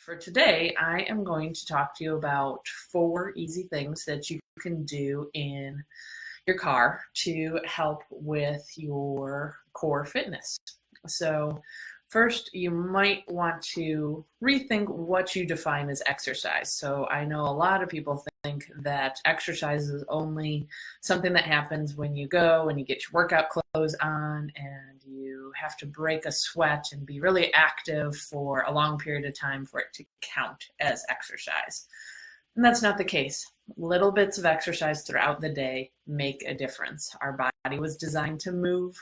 For today, I am going to talk to you about 4 easy things that you can do in your car to help with your core fitness. So, first, you might want to rethink what you define as exercise. So, I know a lot of people think that exercise is only something that happens when you go and you get your workout clothes on and you have to break a sweat and be really active for a long period of time for it to count as exercise. And that's not the case. Little bits of exercise throughout the day make a difference. Our body was designed to move.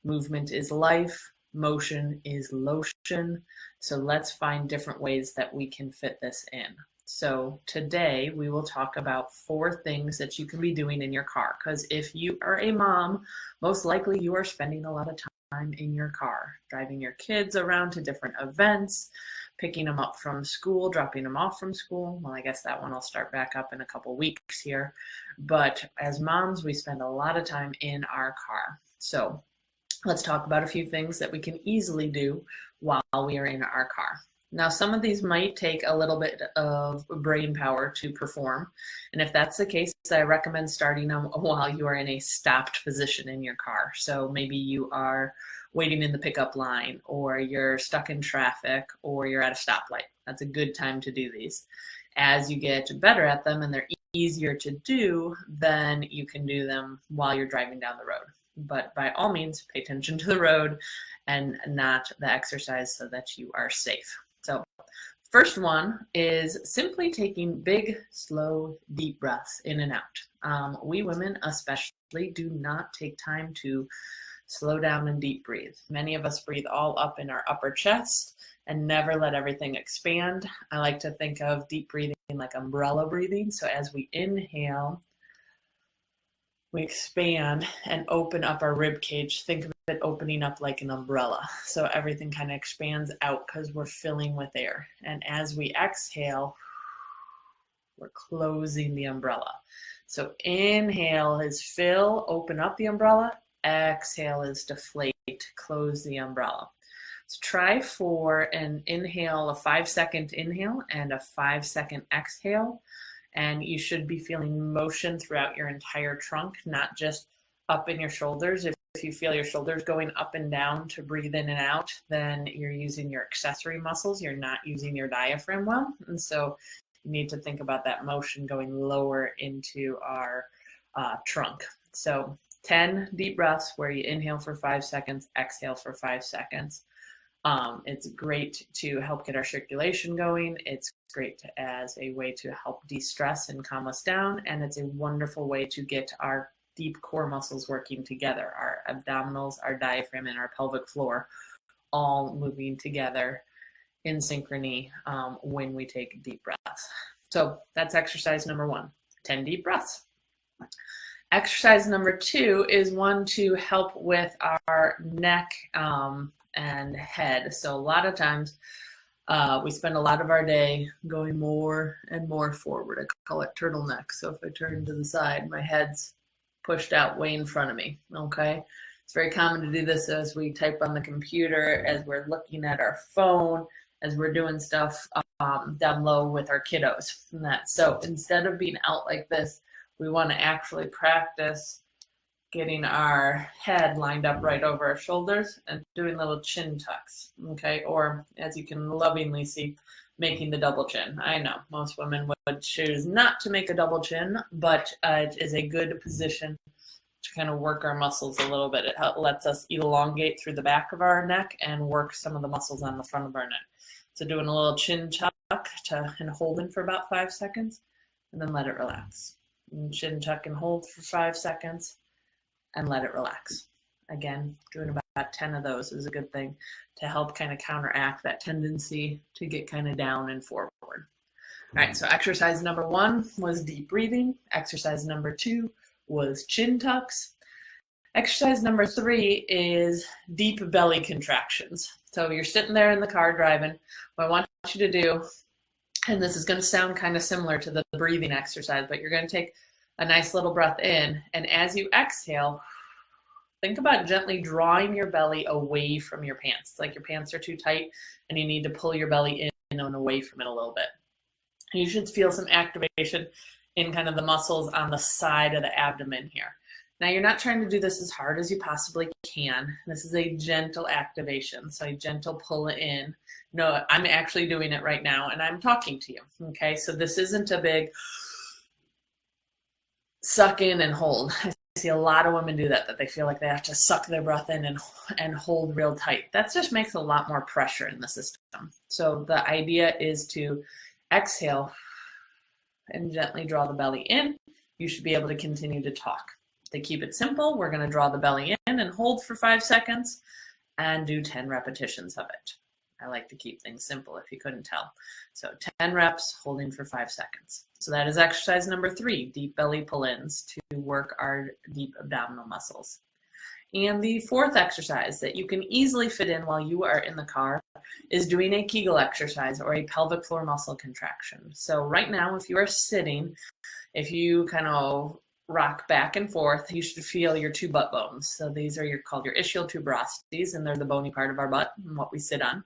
Movement is life. Motion is lotion. So let's find different ways that we can fit this in. So today we will talk about 4 things that you can be doing in your car. Because if you are a mom, most likely you are spending a lot of time in your car, driving your kids around to different events, picking them up from school, dropping them off from school. Well, I guess that one will start back up in a couple weeks here. But as moms, we spend a lot of time in our car. So let's talk about a few things that we can easily do while we are in our car. Now, some of these might take a little bit of brain power to perform. And if that's the case, I recommend starting them while you are in a stopped position in your car. So maybe you are waiting in the pickup line, or you're stuck in traffic, or you're at a stoplight. That's a good time to do these. As you get better at them and they're easier to do, then you can do them while you're driving down the road. But by all means, pay attention to the road and not the exercise so that you are safe. So first one is simply taking big, slow, deep breaths in and out. We women especially do not take time to slow down and deep breathe. Many of us breathe all up in our upper chest and never let everything expand. I like to think of deep breathing like umbrella breathing. So as we inhale, we expand and open up our rib cage. Think of it opening up like an umbrella. So everything kind of expands out because we're filling with air. And as we exhale, we're closing the umbrella. So inhale is fill, open up the umbrella. Exhale is deflate, close the umbrella. So try for an inhale, a 5-second inhale and a 5-second exhale. And you should be feeling motion throughout your entire trunk, not just up in your shoulders. If you feel your shoulders going up and down to breathe in and out, then you're using your accessory muscles. You're not using your diaphragm well. And so you need to think about that motion going lower into our trunk. So 10 deep breaths where you inhale for 5 seconds, exhale for 5 seconds. It's great to help get our circulation going. It's great as a way to help de-stress and calm us down. And it's a wonderful way to get our deep core muscles working together, our abdominals, our diaphragm, and our pelvic floor all moving together in synchrony when we take deep breaths. So that's exercise number 1, 10 deep breaths. Exercise number 2 is one to help with our neck and head. So a lot of times we spend a lot of our day going more and more forward. I call it turtleneck. So if I turn to the side, my head's pushed out way in front of me, okay? It's very common to do this as we type on the computer, as we're looking at our phone, as we're doing stuff down low with our kiddos and that. So instead of being out like this, we want to actually practice getting our head lined up right over our shoulders and doing little chin tucks, okay? Or as you can lovingly see, making the double chin. I know most women would choose not to make a double chin, but it is a good position to kind of work our muscles a little bit. It lets us elongate through the back of our neck and work some of the muscles on the front of our neck. So doing a little chin tuck and holding for about 5 seconds, and then let it relax. And chin tuck and hold for 5 seconds, and let it relax. Again, doing about 10 of those is a good thing to help kind of counteract that tendency to get kind of down and forward. All right, so exercise number 1 was deep breathing. Exercise number 2 was chin tucks. Exercise number 3 is deep belly contractions. So you're sitting there in the car driving. What I want you to do, and this is going to sound kind of similar to the breathing exercise, but you're going to take a nice little breath in, and as you exhale, think about gently drawing your belly away from your pants. It's like your pants are too tight and you need to pull your belly and away from it a little bit. You should feel some activation in kind of the muscles on the side of the abdomen here. Now, you're not trying to do this as hard as you possibly can. This is a gentle activation, so a gentle pull in. No, I'm actually doing it right now, and I'm talking to you, okay? So this isn't a big suck in and hold. I see a lot of women do that they feel like they have to suck their breath in and hold real tight. That just makes a lot more pressure in the system. So the idea is to exhale and gently draw the belly in. You should be able to continue to talk. To keep it simple, we're going to draw the belly in and hold for 5 seconds and do 10 repetitions of it. I like to keep things simple if you couldn't tell. So 10 reps, holding for 5 seconds. So that is exercise number 3, deep belly pull-ins to work our deep abdominal muscles. And the 4th exercise that you can easily fit in while you are in the car is doing a Kegel exercise or a pelvic floor muscle contraction. So right now, if you are sitting, if you kind of rock back and forth, you should feel your 2 butt bones. So these are called your ischial tuberosities, and they're the bony part of our butt and what we sit on.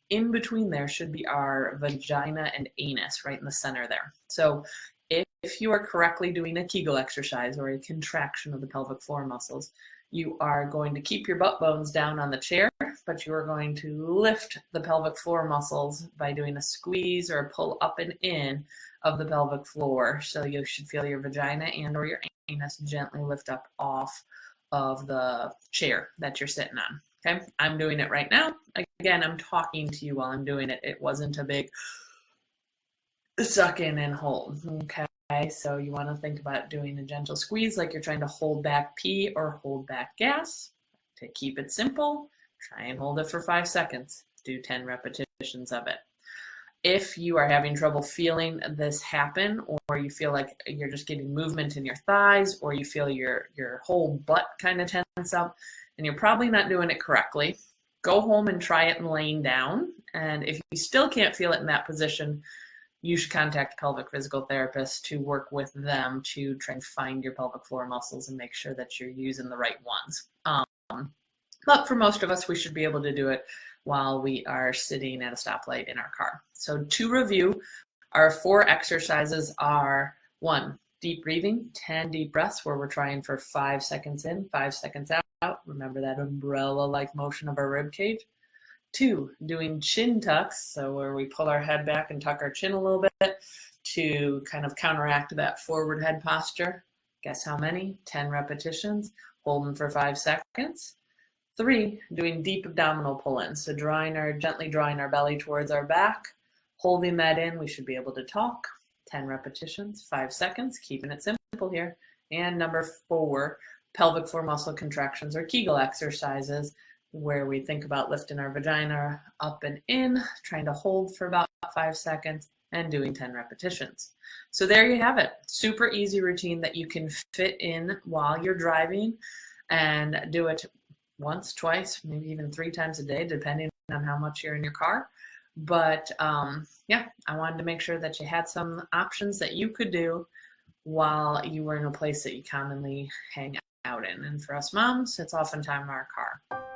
In between there should be our vagina and anus, right in the center there. So if you are correctly doing a Kegel exercise or a contraction of the pelvic floor muscles, you are going to keep your butt bones down on the chair, but you are going to lift the pelvic floor muscles by doing a squeeze or a pull up and in of the pelvic floor. So you should feel your vagina and or your anus gently lift up off of the chair that you're sitting on. Okay, I'm doing it right now. Again, I'm talking to you while I'm doing it. It wasn't a big suck in and hold. Okay, so you want to think about doing a gentle squeeze like you're trying to hold back pee or hold back gas. To keep it simple, try and hold it for 5 seconds. Do 10 repetitions of it. If you are having trouble feeling this happen, or you feel like you're just getting movement in your thighs, or you feel your whole butt kind of tense up, and you're probably not doing it correctly, go home and try it laying down. And if you still can't feel it in that position, you should contact a pelvic physical therapist to work with them to try and find your pelvic floor muscles and make sure that you're using the right ones. But for most of us, we should be able to do it while we are sitting at a stoplight in our car. So to review, our 4 exercises are 1, deep breathing, 10 deep breaths where we're trying for 5 seconds in, 5 seconds out. Remember that umbrella-like motion of our rib cage. 2, doing chin tucks, so where we pull our head back and tuck our chin a little bit to kind of counteract that forward head posture. Guess how many? 10 repetitions, holding for 5 seconds. 3, doing deep abdominal pull-ins, so gently drawing our belly towards our back, holding that in. We should be able to talk. 10 repetitions, 5 seconds, keeping it simple here. And number 4, pelvic floor muscle contractions or Kegel exercises, where we think about lifting our vagina up and in, trying to hold for about 5 seconds, and doing 10 repetitions. So there you have it. Super easy routine that you can fit in while you're driving and do it once, twice, maybe even 3 times a day, depending on how much you're in your car. But yeah, I wanted to make sure that you had some options that you could do while you were in a place that you commonly hang out in. And for us moms, it's oftentimes our car.